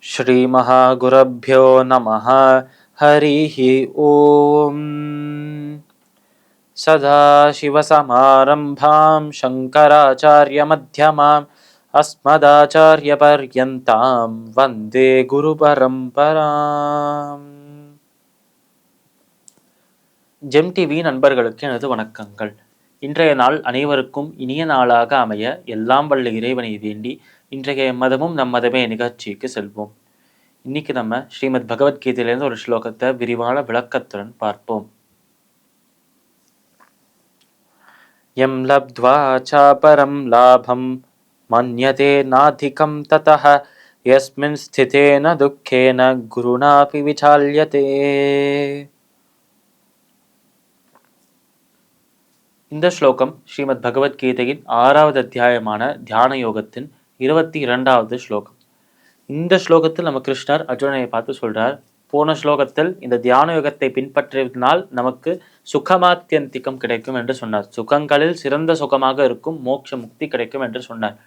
ஸ்ரீ மகாகுரப்யோ நமஹ. ஹரிஹ ஓம். சதாசிவசமாரம்பாம் சங்கராச்சார்ய மத்யமாம் அஸ்மதாச்சார்ய பர்யந்தாம் வந்தே குரு பரம்பராம். GeM TV நண்பர்களுக்கு எனது வணக்கங்கள். இன்றைய நாள் அனைவருக்கும் இனிய நாளாக அமைய எல்லாம் வல்ல இறைவனை வேண்டி இன்றைய மதமும் நம் மதமே நிகழ்ச்சிக்கு செல்வோம். இன்னைக்கு நம்ம ஸ்ரீமத் பகவத்கீதையிலிருந்து ஒரு ஸ்லோகத்தை விரிவான விளக்கத்துடன் பார்ப்போம். யம் லப்த்வா சாபரம் லாபம் மன்யதே நாதிகம் ததஹ யஸ்மின் ஸ்திதேன துக்கேன குருணாபி விசால்யதே. இந்த ஸ்லோகம் ஸ்ரீமத் பகவத்கீதையின் 6வது அத்தியாயமான தியான யோகத்தின் 22வது ஸ்லோகம். இந்த ஸ்லோகத்தில் நம்ம கிருஷ்ணர் அர்ஜுனனை பார்த்து சொல்றார், போன ஸ்லோகத்தில் இந்த தியான யோகத்தை பின்பற்றினால் நமக்கு சுகமாத்தியந்திகம் கிடைக்கும் என்று சொன்னார். சுகங்களில் சிறந்த சுகமாக இருக்கும் மோட்ச முக்தி கிடைக்கும் என்று சொன்னார்.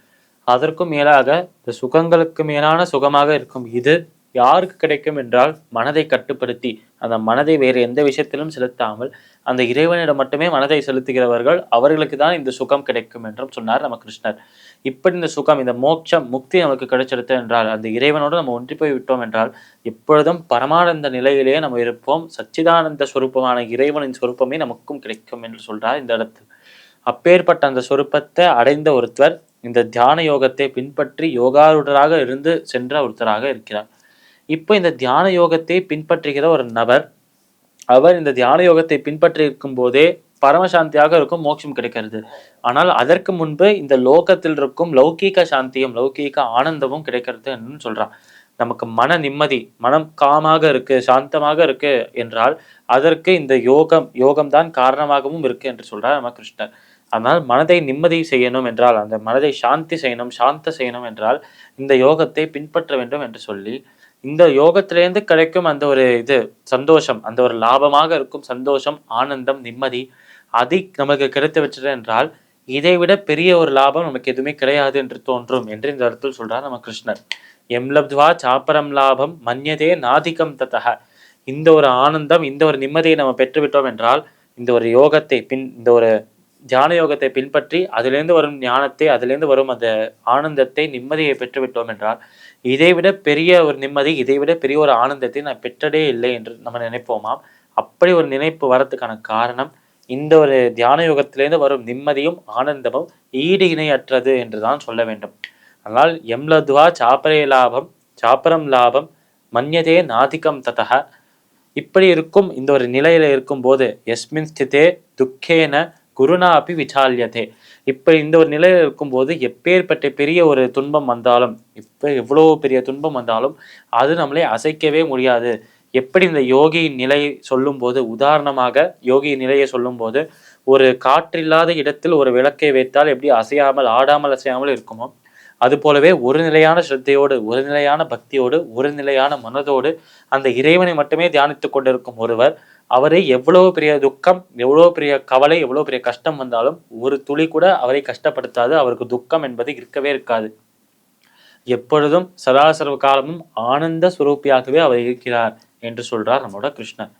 அதற்கும் மேலாக இந்த சுகங்களுக்கு மேலான சுகமாக இருக்கும் இது யாருக்கு கிடைக்கும் என்றால், மனதை கட்டுப்படுத்தி அந்த மனதை வேறு எந்த விஷயத்திலும் செலுத்தாமல் அந்த இறைவனிடம் மட்டுமே மனதை செலுத்துகிறவர்கள், அவர்களுக்கு தான் இந்த சுகம் கிடைக்கும் என்றும் சொன்னார் நம்ம கிருஷ்ணர். இப்படி இந்த சுகம், இந்த மோட்சம் முக்தி நமக்கு கிடைச்சிருது என்றால், அந்த இறைவனோடு நம்ம ஒன்றி போய் விட்டோம் என்றால் எப்பொழுதும் பரமானந்த நிலையிலேயே நம்ம இருப்போம். சச்சிதானந்த சொரூபமான இறைவனின் சொரூபமே நமக்கும் கிடைக்கும் என்று சொல்றார் இந்த இடத்தில். அப்பேற்பட்ட அந்த சொரூபத்தை அடைந்த ஒருத்தர் இந்த தியான யோகத்தை பின்பற்றி யோகாரூடராக இருந்து சென்ற ஒருத்தராக இருக்கிறார். இப்போ இந்த தியான யோகத்தை பின்பற்றுகிற ஒரு நபர், அவர் இந்த தியான யோகத்தை பின்பற்றி இருக்கும் போதே பரமசாந்தியாக இருக்கும், மோட்சம் கிடைக்கிறது. ஆனால் அதற்கு முன்பு இந்த லோகத்தில் இருக்கும் லௌகீக சாந்தியும் லௌகீக ஆனந்தமும் கிடைக்கிறது என்று சொல்றான். நமக்கு மன நிம்மதி, மனம் காமாக இருக்கு, சாந்தமாக இருக்கு என்றால் அதற்கு இந்த யோகம்தான் காரணமாகவும் இருக்கு என்று சொல்றார் நம்ம கிருஷ்ணர். ஆனால் மனதை நிம்மதி செய்யணும் என்றால், அந்த மனதை சாந்தி செய்யணும், சாந்த செய்யணும் என்றால் இந்த யோகத்தை பின்பற்ற வேண்டும் என்று சொல்லி, இந்த யோகத்திலேருந்து கிடைக்கும் அந்த ஒரு சந்தோஷம், அந்த ஒரு லாபமாக இருக்கும் சந்தோஷம், ஆனந்தம், நிம்மதி, அதை நமக்கு கிடைத்து வச்சது என்றால் இதை விட பெரிய ஒரு லாபம் நமக்கு எதுவுமே கிடையாது என்று தோன்றும் என்று இந்த இடத்தில் சொல்றார் நம்ம கிருஷ்ணர். எம் லப்த்வா சாப்பரம் லாபம் மன்யதே நாதிகம் ததஹ. இந்த ஒரு ஆனந்தம், இந்த ஒரு நிம்மதியை நம்ம பெற்றுவிட்டோம் என்றால், இந்த ஒரு யோகத்தை இந்த ஒரு தியான யோகத்தை பின்பற்றி அதிலிருந்து வரும் ஞானத்தை, அதிலிருந்து வரும் அந்த ஆனந்தத்தை, நிம்மதியை பெற்றுவிட்டோம் என்றால் இதைவிட பெரிய ஒரு நிம்மதி, இதைவிட பெரிய ஒரு ஆனந்தத்தை நான் பெற்றதே இல்லை என்று நம்ம நினைப்போமாம். அப்படி ஒரு நினைப்பு வரத்துக்கான காரணம், இந்த ஒரு தியான யோகத்திலிருந்து வரும் நிம்மதியும் ஆனந்தமும் ஈடு இணையற்றது என்றுதான் சொல்ல வேண்டும். ஆனால் எம்லத்வா சாப்பரே லாபம் சாப்பரம் லாபம் மன்யதே நாதிகம் ததஹ. இப்படி இருக்கும் இந்த ஒரு நிலையில இருக்கும் போது யஸ்மின் ஸ்திதே துக்கேன குருணாபி விசால்யதே. இப்ப இந்த ஒரு நிலையில இருக்கும்போது எப்பேற்பட்ட பெரிய ஒரு துன்பம் வந்தாலும், இப்ப எவ்வளவு பெரிய துன்பம் வந்தாலும் அது நம்மளை அசைக்கவே முடியாது. எப்படி இந்த யோகியின் நிலை சொல்லும் போது, உதாரணமாக யோகியின் நிலையை சொல்லும் போது, ஒரு காற்றில்லாத இடத்தில் ஒரு விளக்கை வைத்தால் எப்படி அசையாமல், ஆடாமல் அசையாமல் இருக்குமோ, அது போலவே ஒரு நிலையான ஸ்ரத்தையோடு, ஒரு நிலையான பக்தியோடு, ஒரு நிலையான மனதோடு அந்த இறைவனை மட்டுமே தியானித்துக் கொண்டிருக்கும் ஒருவர், அவரை எவ்வளவு பெரிய துக்கம், எவ்வளவு பெரிய கவலை, எவ்வளவு பெரிய கஷ்டம் வந்தாலும் ஒரு துளி கூட அவரை கஷ்டப்படுத்தாது. அவருக்கு துக்கம் என்பது இருக்கவே இருக்காது. எப்பொழுதும் சதாசர்வ காலமும் ஆனந்த சுரூபியாகவே அவர் இருக்கிறார் என்று சொல்றார் நம்மளோட கிருஷ்ணர்.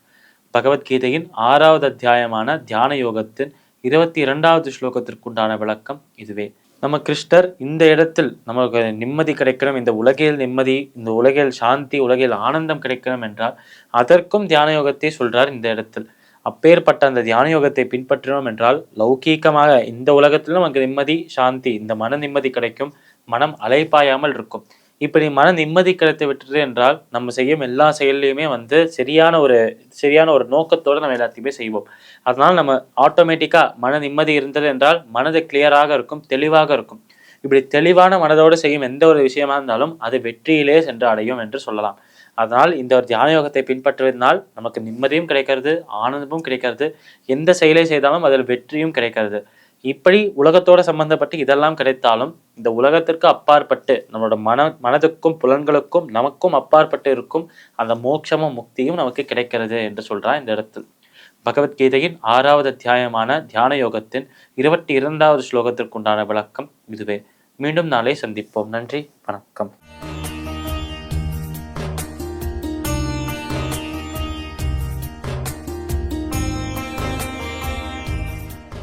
பகவத்கீதையின் 6வது அத்தியாயமான தியான யோகத்தின் 22வது ஸ்லோகத்திற்குண்டான விளக்கம் இதுவே. நம்ம கிருஷ்ணர் இந்த இடத்தில் நமக்கு நிம்மதி கிடைக்கணும், இந்த உலகில் நிம்மதி, இந்த உலகில் சாந்தி, உலகில் ஆனந்தம் கிடைக்கணும் என்றால் அதற்கும் தியான யோகத்தை சொல்றார் இந்த இடத்தில். அப்பேற்பட்ட அந்த தியான யோகத்தை பின்பற்றினோம் என்றால் லௌகீகமாக இந்த உலகத்திலும் நமக்கு நிம்மதி, சாந்தி, இந்த மன நிம்மதி கிடைக்கும், மனம் அலைப்பாயாமல் இருக்கும். இப்படி மன நிம்மதி கிடைத்து விட்டது என்றால் நம்ம செய்யும் எல்லா செயல்லையுமே சரியான ஒரு நோக்கத்தோடு நம்ம எல்லாத்தையுமே செய்வோம். அதனால நம்ம ஆட்டோமேட்டிக்கா மன நிம்மதி இருந்தது என்றால் மனது கிளியராக இருக்கும், தெளிவாக இருக்கும். இப்படி தெளிவான மனதோடு செய்யும் எந்த ஒரு விஷயமா இருந்தாலும் அது வெற்றியிலே சென்று அடையும் என்று சொல்லலாம். அதனால் இந்த ஒரு தியான யோகத்தை பின்பற்றுவதனால் நமக்கு நிம்மதியும் கிடைக்கிறது, ஆனந்தமும் கிடைக்கிறது, எந்த செயலை செய்தாலும் அதில் வெற்றியும் கிடைக்கிறது. இப்படி உலகத்தோட சம்பந்தப்பட்டு இதெல்லாம் கிடைத்தாலும் இந்த உலகத்திற்கு அப்பாற்பட்டு நம்மளோட மனதுக்கும் புலன்களுக்கும் நமக்கும் அப்பாற்பட்டு இருக்கும் அந்த மோட்சமும் முக்தியும் நமக்கு கிடைக்கிறது என்று சொல்றா இந்த இடத்தில். பகவத்கீதையின் 6வது அத்தியாயமான தியான யோகத்தின் 22வது ஸ்லோகத்திற்குண்டான விளக்கம் இதுவே. மீண்டும் நாளை சந்திப்போம். நன்றி, வணக்கம்.